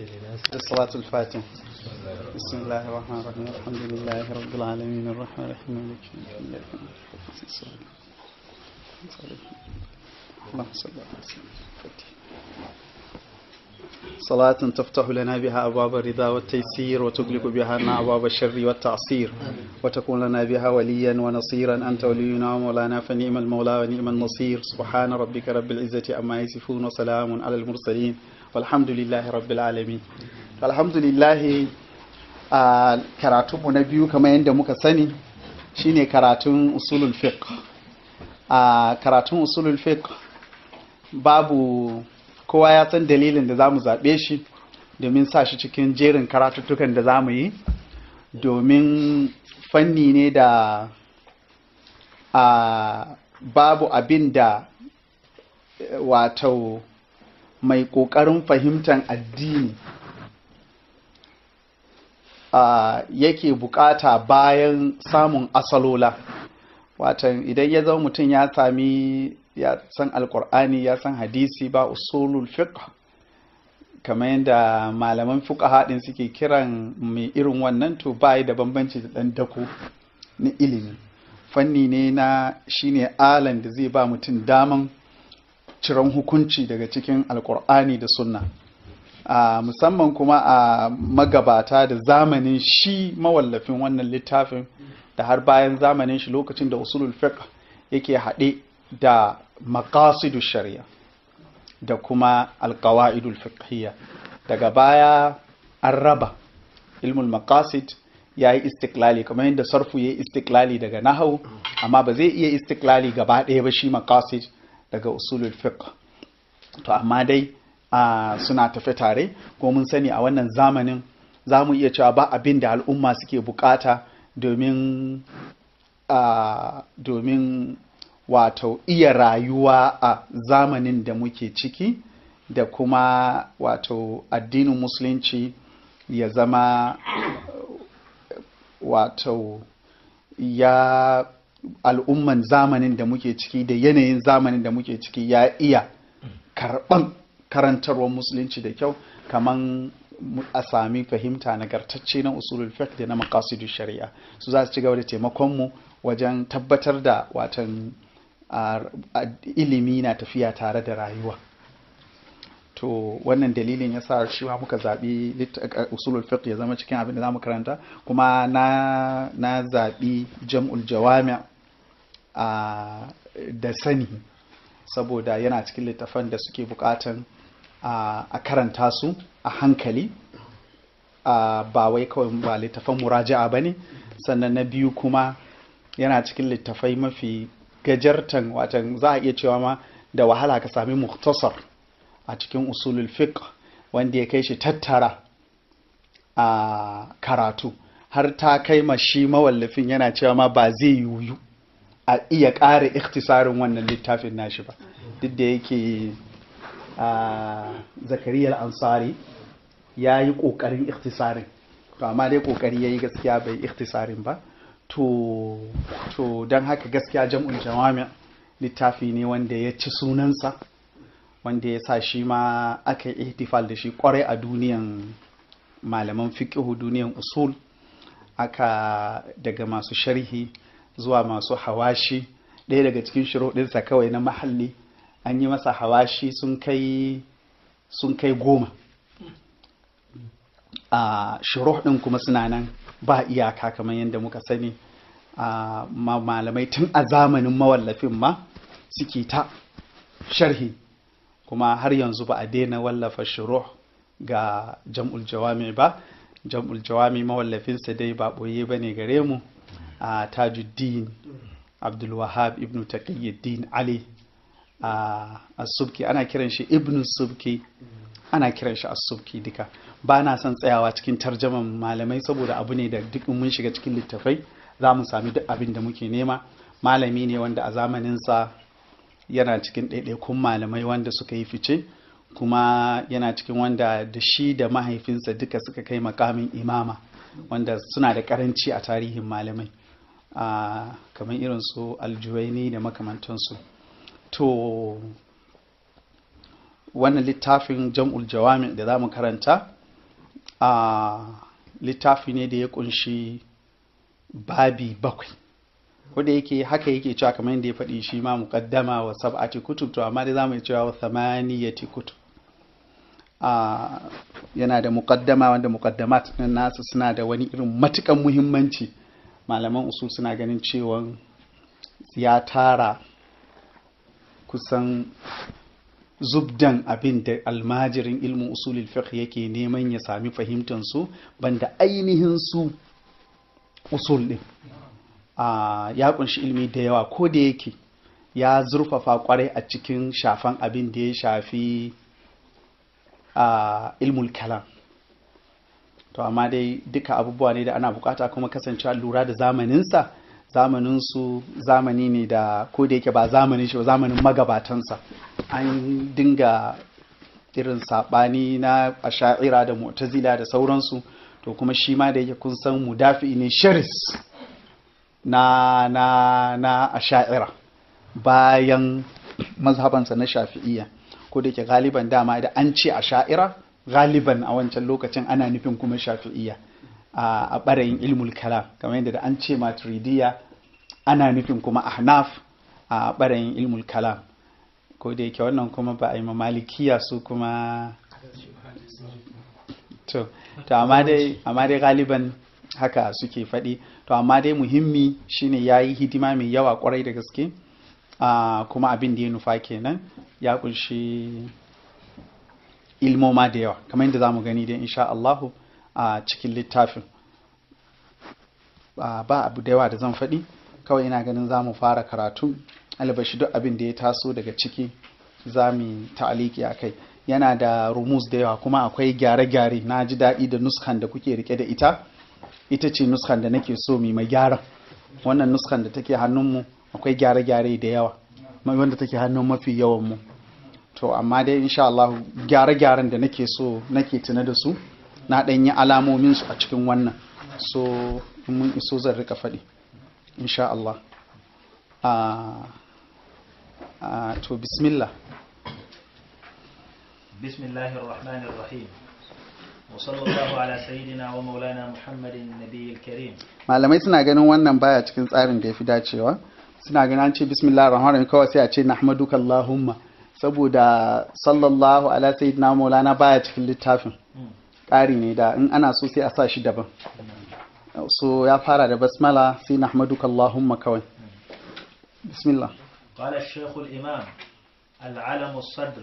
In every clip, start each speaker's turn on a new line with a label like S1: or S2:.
S1: الصلاة الفاتحة. بسم الله الرحمن الرحيم. الحمد لله رب العالمين الرحمن الرحيم مالك يوم الدين. اللهم صل على سيدنا صلاة تفتح لنا بها أبواب الرضا والتيسير وتغلق بها أبواب الشر والتعصير وتكون لنا بها وليا ونصيرا أنت ولينا ومولانا فنعم المولى ونعم النصير. سبحان ربك رب العزة عما يصفون وسلام على المرسلين والحمد لله رب العالمين. الحمد لله. karatunmu na biyu kamar yadda muka sani shine karatun usulul fiqh. Karatun usulul fiqh babu kowa ya san dalilin da zamu zabe shi domin sa shi cikin jerin karatuttukan da zamu yi, domin fanni ne da babu abin da wato mai kokarin fahimtar addini yake bukata bayan samun asalola. Watan idan ya zama mutum ya san alkur'ani ya san hadisi ba usulul fiqh, kamar yadda malaman fuqaha din suke kiran mai irin wannan, to bai da bambanci da dan dako na ilimi. Fanni ne na shine alan da zai ba mutum daman ciran hukunci daga cikin alkur'ani da sunna. Musamman kuma a magabata da zamanin shi mawallafin wannan littafin da har bayan zamanin shi, lokacin da usulul fiqh yake haɗe da maqasidu shari'a da kuma alqawaidul fiqhiyya. Daga baya an raba ilmul maqasid, yayi istiklali kamar yadda sarfu yayi istiklali daga nahwu, amma ba zai iya istiklali gaba ɗaya ba shi maqasid daga usulul fiqh. To amma dai suna tafe tare, ko mun sani a wannan zamanin za mu iya cewa ba abin da al'umma suke bukata domin wato iya rayuwa a zamanin da muke ciki, da kuma wato addinin musulunci ya zama wato ya al'umman zamanin da muke ciki da yanayin zamanin da muke ciki ya iya karɓan karantarwar musulunci da kyau, kaman a sami fahimta nagartacce na usulul fiqh da na maqasidu shari'a. Su za su ci gaba da taimakon mu wajen tabbatar da watan ilimi na tafiya tare da rayuwa. To wannan dalilin yasa shi ma muka zabi usulul fiqh ya zama cikin abin da zamu karanta, kuma na zabi jam'ul jawami' da sani, saboda yana cikin littafan da suke bukatan a karanta su a hankali, ba wai kawai ba littafan muraja'a bane. Sannan na biyu kuma yana cikin littafai mafi gajartan, watan za a iya cewa ma da wahala ka sami mukhtasar a cikin usulul fiqh wanda ya kai shi tattara a karatu, har ta kai ma shi mawallafin yana cewa ma ba zai yiwu a iya ƙara ikhtisarin wannan littafin nashi ba, duk da yake Zakariya al-Ansari ya yi ƙoƙarin ikhtisarin, to amma dai ƙoƙari ya yi gaskiya bai ikhtisarin ba. To don haka gaskiya jam'ul jawami' littafi ne wanda ya ci sunansa, wanda ya sa shi ma aka yi ihtifal da shi kwarai a duniyan malaman fiqhu, duniyan usul, aka daga masu sharhi zuwa masu hawashi. Ɗaya daga cikin shuruɗinsa kawai na mahalli an yi masa hawashi sun kai 10. Shuruh ɗin kuma suna nan ba iyaka, kamar yadda muka sani. Malamai tun a zamanin mawallafin ma suke ta sharhi, kuma har yanzu ba a daina wallafa shuruh ga jam'ul jawami ba. Jam'ul jawami mawallafinsa dai ba ɓoye ba ne gare mu, Tajuddin Abdul Wahhab ibn Taqiyuddin Ali as-Subki. Ana kiran shi ibn Subki, ana kiran shi as-Subki duka. Ba na son tsayawa cikin tarjaman malamai saboda abu ne da duk mun shiga cikin littafai za mu sami duk abin da muke nema. Malami ne wanda a zamaninsa yana cikin ɗaiɗaikun malamai wanda suka yi fice, kuma yana cikin wanda da shi da mahaifinsa duka suka kai makamin imama, wanda suna da karanci a tarihin malamai, kamar irin su Al-Juwayni da makamantansu. To wannan littafin jam'ul jawami' da zamu karanta littafi ne da ya kunshi babi 7, ko da yake haka yake cewa kamar yadda ya faɗi shi ma muqaddama wa 7 kutub, to amma dai zamu yi cewa wa 8 kutub. Yana da muqaddama wanda muqaddamat ɗin nasu suna da wani irin matukan muhimmanci. Malaman usul suna ganin cewa ya tara kusan zubdan abin da almajirin ilmin usulul fiqh yake neman ya sami fahimtar su, banda ainihin su usul din. Ya kunshi ilmi da yawa, ko da yake ya zurfafa kwarai a cikin shafan abin da ya shafi ilmul kalam. To amma dai duka abubuwa ne da ana bukata, kuma kasancewa lura da zamaninsa, zamaninsu zamani ne da ko da yake ba zamanin shi ba, zamanin magabatansa an dinga irin saɓani na asha'ira da mu'tazila da sauransu. To kuma shi ma da yake kun san mudafi ne sharis na asha'ira bayan mazhabansa na shafi'iyya, ko da yake galiban dama da an ce asha'ira galiban a wancan lokacin ana nufin kuma shafi'iyya a ɓarayin ilmul kalam, kamar yadda da an ce maturidiyya ana nufin kuma ahnaf a ɓarayin ilmul kalam, ko da yake wannan kuma ba a yi malikiya su kuma to amma dai galiban haka suke faɗi. To amma dai muhimmi shine ya yi hidima mai yawa kwarai da gaske, kuma abin da ya nufa kenan ya kunshi ilmoma da yawa, kamar yadda za mu gani dai insha Allahu a cikin littafin. Ba abu da yawa da zan faɗi, kawai ina ganin za mu fara karatu, albashi duk abin da ya taso daga ciki za mu ta'aliki a kai. Yana da rumus da yawa, kuma akwai gyare-gyare. Na ji daɗi da nuskan da kuke rike da ita ce nuskan da nake so mai gyara. Wannan nuskan da take hannunmu akwai gyare-gyare da yawa, wanda take hannun mafi yawanmu. To amma dai insha Allah gyare-gyaren da nake so nake tuna da su, na ɗanyi alamominsu a cikin wannan, so in mun iso zan rika faɗi insha Allah. To bismillah.
S2: Bismillahir Rahmanir Rahim. Wa sallallahu ala sayyidina wa maulana Muhammadin nabiyil karim.
S1: Malamai suna ganin wannan baya cikin tsarin da yafi dacewa. Suna ganin an ce bismillahir rahmanir rahim kawai sai a ce nahmaduka Allahumma, saboda sallallahu ala sayyidina maulana baya cikin littafin. Ƙari ne da in ana so sai a sa shi daban. So ya fara da basmala sai nahmaduka Allahumma kawai. Bismillah.
S2: Qala al-Shaykh al-Imam al-Alam al-Sadr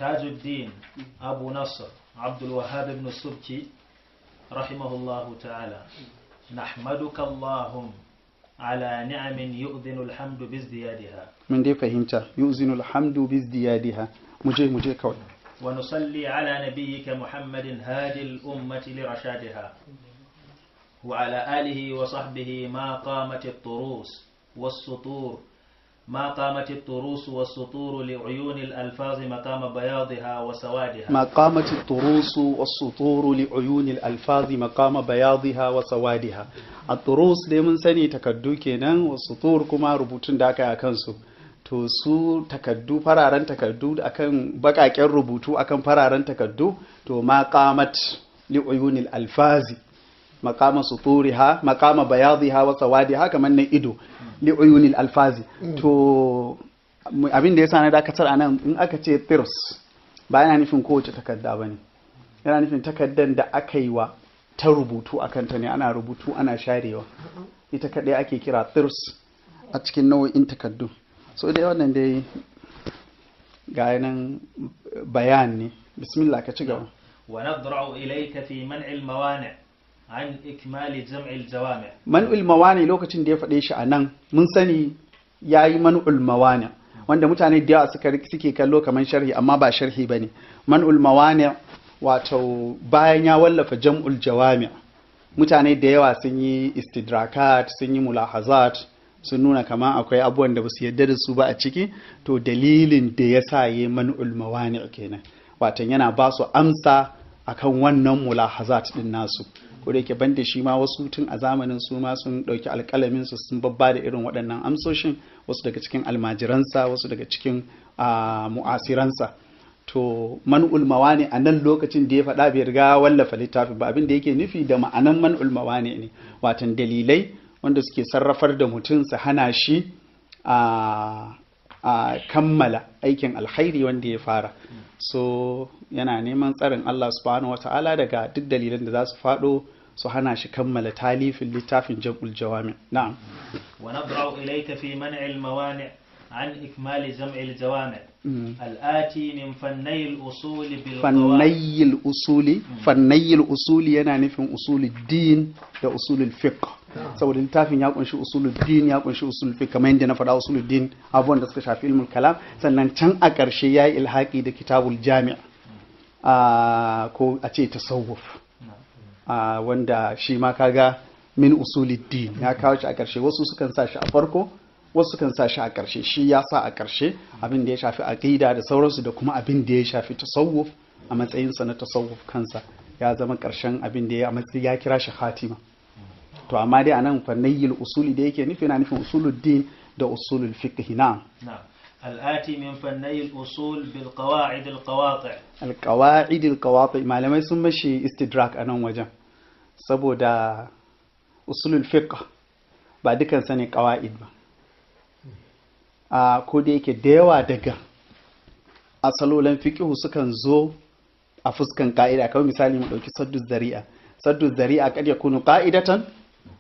S2: تاج الدين أبو نصر عبد الوهاب بن السبكي رحمه الله تعالى: نحمدك اللهم على نعم يؤذن الحمد بازديادها.
S1: من دي فهمت يؤذن الحمد بازديادها. مجھے كوي.
S2: ونصلي على نبيك محمد هادي الأمة لرشادها وعلى آله وصحبه ما قامت الطروس والسطور لعيون الألفاظ مقام بياضها وسوادها.
S1: ما قامت الطروس والسطور لعيون الألفاظ مقام بياضها وسوادها. الطروس dai mun sani takaddu kenan, والسطور kuma rubutun da aka yi akan su. To su takaddu, fararen takaddu akan bakaken rubutu akan fararen takaddu, to ma qamat li'uyunil alfazi maqama suturiha maqama bayadiha wa sawadiha, kaman nan ido li'uyunil alfazi. To abin da yasa na dakatar anan, in aka ce tirs ba yana nufin kowace takadda bane, yana nufin takaddan da aka yi wa ta rubutu akan ta ne, ana rubutu ana sharewa, ita kadai ake kira tirs a cikin nau'in takaddu. So dai wannan dai ga nan bayan ne. Bismillah, ka ci gaba.
S2: Wa nadra'u ilayka fi man'il mawani' an ikmali jam'il jawami'.
S1: Man'ul mawani lokacin da ya faɗe shi a nan mun sani yayi man'ul mawani, wanda mutane da yawa suke kallo kamar sharhi, amma ba sharhi bane. Man'ul mawani wato bayan ya wallafa jam'ul jawami', mutane da yawa sun yi istidrakat, sun yi mulahazat, sun nuna kama akwai abubuwan da ba su yadda da su ba a ciki. To dalilin da ya sa yi man'ul mawani kenan, watan yana ba su amsa akan wannan mulahazat din nasu. Ko da yake banda shi ma wasu tun a zamanin su ma sun dauki alƙalamin su sun babba da irin waɗannan amsoshin, wasu daga cikin almajiransa, wasu daga cikin mu'asiransa. to man'ul mawani a nan lokacin da ya faɗa bai riga wallafa littafin ba, abin da yake nufi da ma'anan man'ul mawani ne, watan dalilai wanda suke sarrafar da mutum su hana shi a kammala aikin alkhairi wanda ya fara. So yana neman tsarin Allah subhanahu wata'ala daga duk dalilan da za su faɗo su hana shi kammala talifin littafin jam'ul jawami. Na'am.
S2: Wa nabra'u ilayka fi man'il mawani' an ikmali jam'il jawami' al'ati min fannayil usuli bil fannayil usuli yana nufin usulul din da usulul fiqh, saboda littafin ya kunshi usulul din ya kunshi usulul fiqh, kamar yadda na faɗa usulul din abubuwan da suka shafi ilmul kalam, sannan can a ƙarshe yayi ilhaqi da kitabul jami' ko a ce tasawuf wanda shi ma kaga min usulul din ya kawo shi a ƙarshe. Wasu sukan sa shi a farko, wasu kan sa shi a ƙarshe, shi ya sa a ƙarshe abin da ya shafi aqida da sauransu da kuma abin da ya shafi tasawuf a matsayinsa na tasawuf kansa ya zama ƙarshen abin da ya matsayi ya kira shi khatima. To amma dai anan fannayil usuli da yake nufi yana nufin usulul din da usulul fiqh. Na'am. al'ati min fannayil usul bil qawa'id al qawati'
S1: al qawa'id al qawati' malamai sun mashi istidrak anan wajen, saboda usulul fiqh ba dukan sa ne qawaid ba, ko da yake da yawa daga asalolan fiqhu sukan zo a fuskan ka'ida. Kamar misali mu dauki saddu zari'a kad yakunu qa'idatan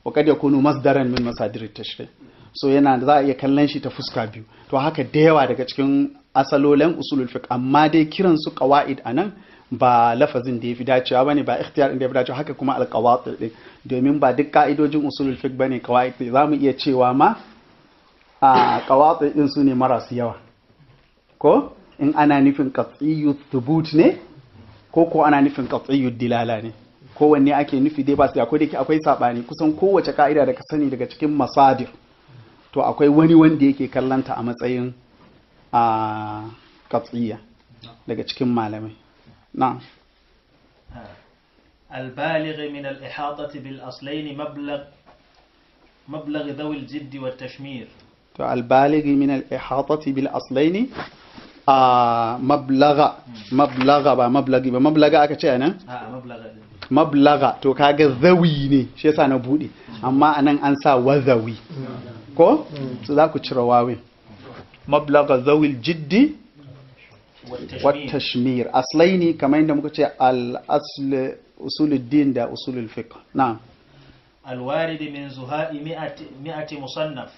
S1: wa kad yakunu masdaran min masadir at-tashri', so yana za a iya kallon shi ta fuska biyu. To haka da yawa daga cikin asalolan usulul fiqh, amma dai kiran su qawaid anan ba lafazin da yafi dacewa bane, ba ikhtiyar da yafi dacewa. Haka kuma al-qawati' din, domin ba duk ka'idojin usulul fiqh bane qawaid. Zamu iya cewa ma qawati' din su ne marasu yawa, ko in ana nufin qat'iyyu thubut ne ko ana nufin qat'iyyu dilala ne, kowanne ake nufi dai ba su akwai dake akwai sabani. Kusan kowace ka'ida da ka sani daga cikin masadir to akwai wani wanda yake kallanta a matsayin qat'iyya daga cikin malamai. na'am.
S2: البالغ من الإحاطة بالأصلين مبلغ ذوي الجد والتشمير.
S1: to albaligi min al-ihatati bil aslaini mablaga ba mablagi ba, mablaga aka ce anan mablaga, to kaga zawi ne shi yasa na bude, amma anan an sa wazawi ko so za ku cire wawin. mablaga zawil jiddi wat tashmir aslaini kamar yadda muka ce al asl usuluddin da usulul fiqh. na'am.
S2: الوارد من زهاء 100 مصنف.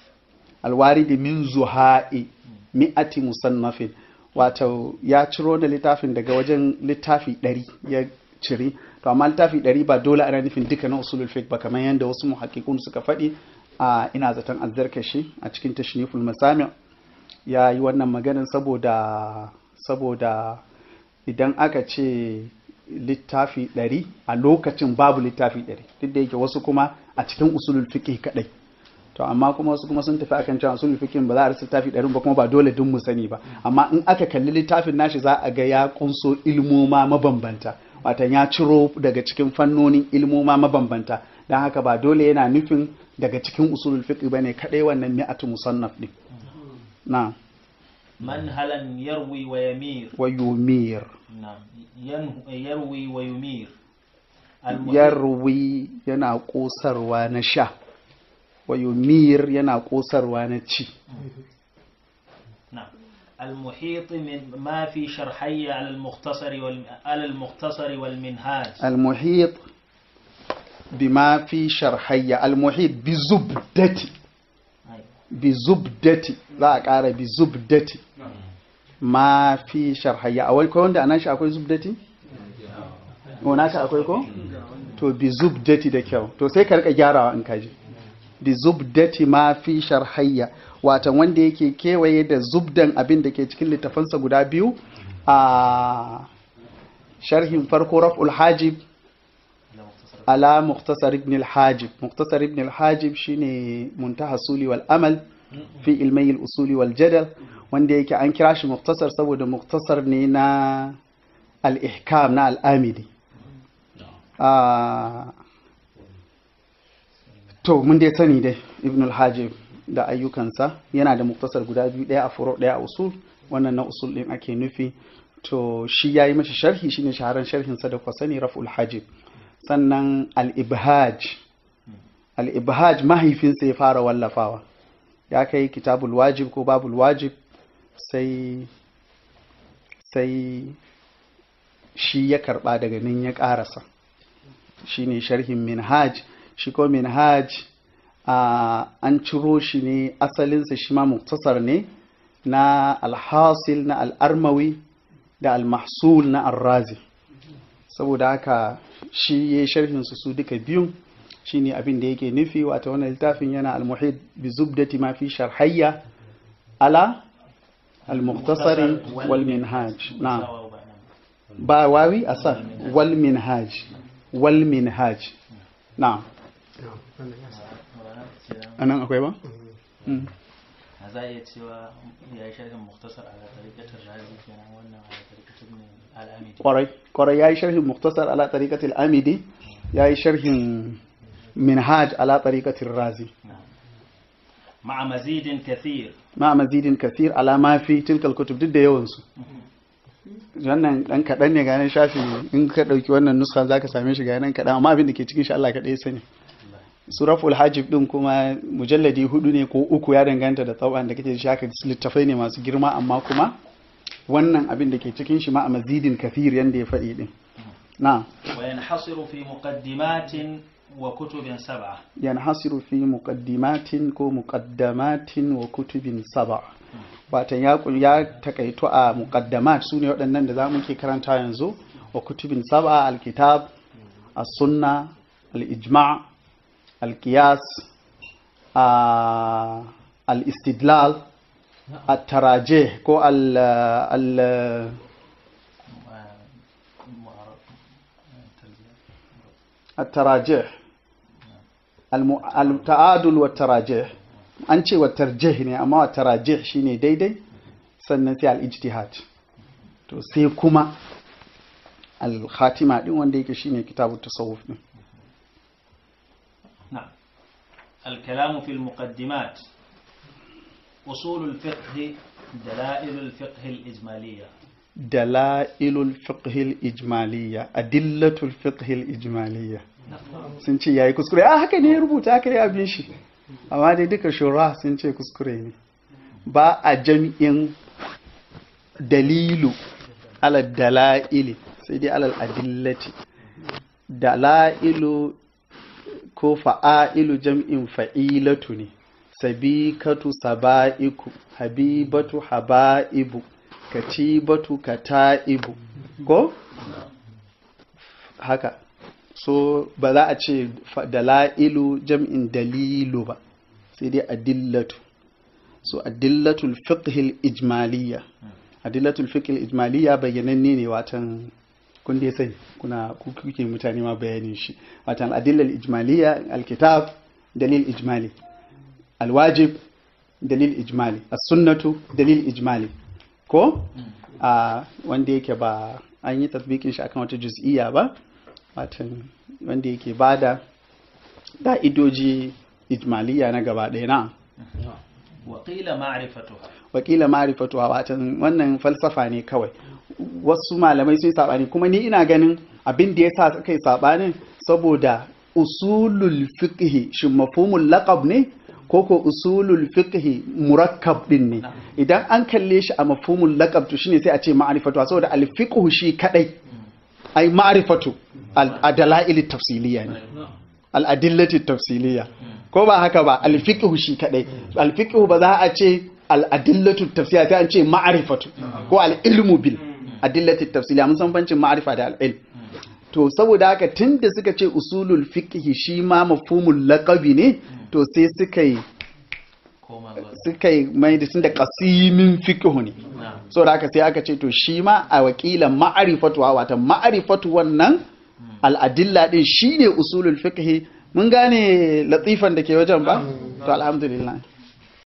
S1: alwaridi min zuha'i mi'ati musannafin, wato ya ciro da littafin daga wajen littafi 100 ya cire. To amma littafi 100 ba dole ana nufin duka na usulul fiqh ba, kamar yadda wasu muhaqqiqun suka faɗi. Ina zaton azzarkashi a cikin tashniful masami' ya yi wannan maganin saboda idan aka ce littafi 100 a lokacin babu littafi 100, duk da yake wasu kuma a cikin usulul fiqh kadai. To amma kuma wasu kuma sun tafi akan cewa usulul fiqh ba za a rasa littafi 100 ba, kuma ba dole dun mu sani ba. Amma in aka kalli littafin nashi za a ga ya kunso ilmoma mabambanta, watan ya ciro daga cikin fannonin ilmoma mabambanta. Dan haka ba dole yana nufin daga cikin usulul fiqh bane kadai wannan mi'atu musannaf din. na'am.
S2: manhalan yarwi wa yamir.
S1: wa yumir.
S2: na'am. yarwi wa yumir.
S1: yarwi yana kosarwa na sha, wa yumir yana kosarwa na ci.
S2: نعم. المحيط من ما في شرحي على المختصر والمنهاج.
S1: المحيط بما في شرحي، المحيط بزبدتي لا أقارب بزبدتي ما في شرحي. أول كون ده أنا شو أقول زبدتي؟ هناك أقول كون تو بزبدتي ده كيو تو سيكرك إجارة إنكاجي بزبدتي ما في شرحي. watan wanda yake kewaye da zubdan abin da ke cikin littafansa guda biyu. A sharhin farko raf'ul hajib ala mukhtasar ibn al-hajib. mukhtasar ibn al-hajib shine muntaha suli wal amal fi ilmai al-usuli wal jadal, wanda yake an kira shi mukhtasar saboda mukhtasar ne na al-ihkam na al-amidi. To mun dai sani dai ibn al-hajib da ayyukansa yana da muktasar guda biyu, ɗaya a furu ɗaya a usul. Wannan na usul ɗin ake nufi. to shi yayi mashi sharhi shine shaharan sharhin sa da kwasani raf'ul hajib. Sannan al-ibhaj mahaifinsa ya fara wallafawa, ya kai kitabul wajib ko babul wajib, sai shi ya karba daga nan ya karasa, shine sharhin minhaj. Shi ko minhaj an ciro shi ne asalinsa shi ma muktasar ne na alhasil na al'armawi da al-mahsul na ar-razi, saboda haka shi ya sharhinsu su duka biyun shine abin da yake nufi. Wata wannan littafin yana al-muhit bi zubdati ma fi sharhayya ala al-mukhtasari wal minhaj. Na'am, ba wawi asa wal minhaj. Na'am, anan akwai ba
S2: za a iya cewa ya yi sharhin muktasar ala tarikatar razi kenan, wannan ala tarikatar al'amidi. Kwarai
S1: ya yi sharhin muktasar ala tarikatar al'amidi, ya yi sharhin minhaj ala tarikatar razi.
S2: ma'a
S1: mazidin kathir ala ma fi tilkal kutub, duk da yawansu. Wannan dan kaɗan ne ganin shafi, in ka ɗauki wannan nuska za ka same shi ganin kaɗan, amma abin da ke cikin shi Allah kaɗai sani. Suraful hajib din kuma mujalladi 4 ne ko 3, ya danganta da tsawon da kake shaka. Littafai ne masu girma, amma kuma wannan abin da ke cikin shi ma a mazidin kafir yanda ya faɗi din. Na
S2: wa yanhasiru fi muqaddimatin wa kutubin sab'a.
S1: Yanhasiru fi muqaddimatin ko muqaddamatin wa kutubin sab'a. Watan ya takaito a muqaddamat, sune waɗannan da zamu ke karanta yanzu, wa kutubin sab'a, al-kitab, as-sunna, al-ijma', القياس الاستدلال التراجيح كو التراجيح التعادل والتراجيح أنشي والترجيح أما التراجيح شيني ديدي سنتي الاجتهاد تو سيكما الخاتمة دي وان ديك شيني كتاب التصوف.
S2: نعم. الكلام في المقدمات. أصول الفقه، دلائل الفقه الإجمالية.
S1: دلائل الفقه الإجمالية، أدلة الفقه الإجمالية. sun ce yayi kuskure, haka ne ya rubuta, haka ne abin shi, amma dai duka shura sun ce kuskure ne. Ba a jam'in dalilu ala dala'ili, sai dai alal adillati. Dala'ilu ko fa'ailu jam'in fa'ilatu ne, sabikatu saba'iku, habibatu haba'ibu, katibatu kata'ibu, ko? Haka. So ba za a ce dala'ilu jam'in dalilu ba, sai dai adillatu. So adillatul fiqhil ijmaliyya. Adillatul fiqhil ijmaliyya bayyananne ne, watan kun dai sai kuke mutane ma bayanin shi. Watan adillal ijmaliyya, alkitab dalil ijmali, alwajib dalil ijmali, as-sunnatu dalil ijmali, ko wanda yake ba an yi tatbikin shi akan wata juz'iyya ba, watan wanda yake bada da'idoji ijmaliya na gaba ɗaya. Na wakila ma'rifatuha, watan wannan falsafa ne kawai. Wasu malamai sun sabani, kuma ni ina ganin abin da yasa kai sabanin saboda usulul fiqh shin mafhumul laqab ne ko usulul fiqh murakkab din ne. Idan an kalle shi a mafhumul laqab to shine sai a ce ma'rifatuha, saboda al fiqh shi kadai ai ma'rifatu al-dalail tafsiliya ne, al-adillati tafsiliya, ko ba haka ba? Al-fiqh shi kadai, al-fiqh ba za a ce al-adillatu tafsiliya, sai an ce ma'rifatu ko al-ilmu bil adillati tafsiliya. Mun san bancin ma'rifa da al-ilm. To saboda haka tunda suka ce usulul fiqh shi ma mafhumul laqabi ne, to sai suka yi mai da sun da qasimin fiqh ne. So da haka sai aka ce to shi ma a wakilan ma'arifatu, wata ma'arifatu wannan al'adilla din shine usulul fiqh. Mun gane latifan da ke wajen ba? To alhamdulillah.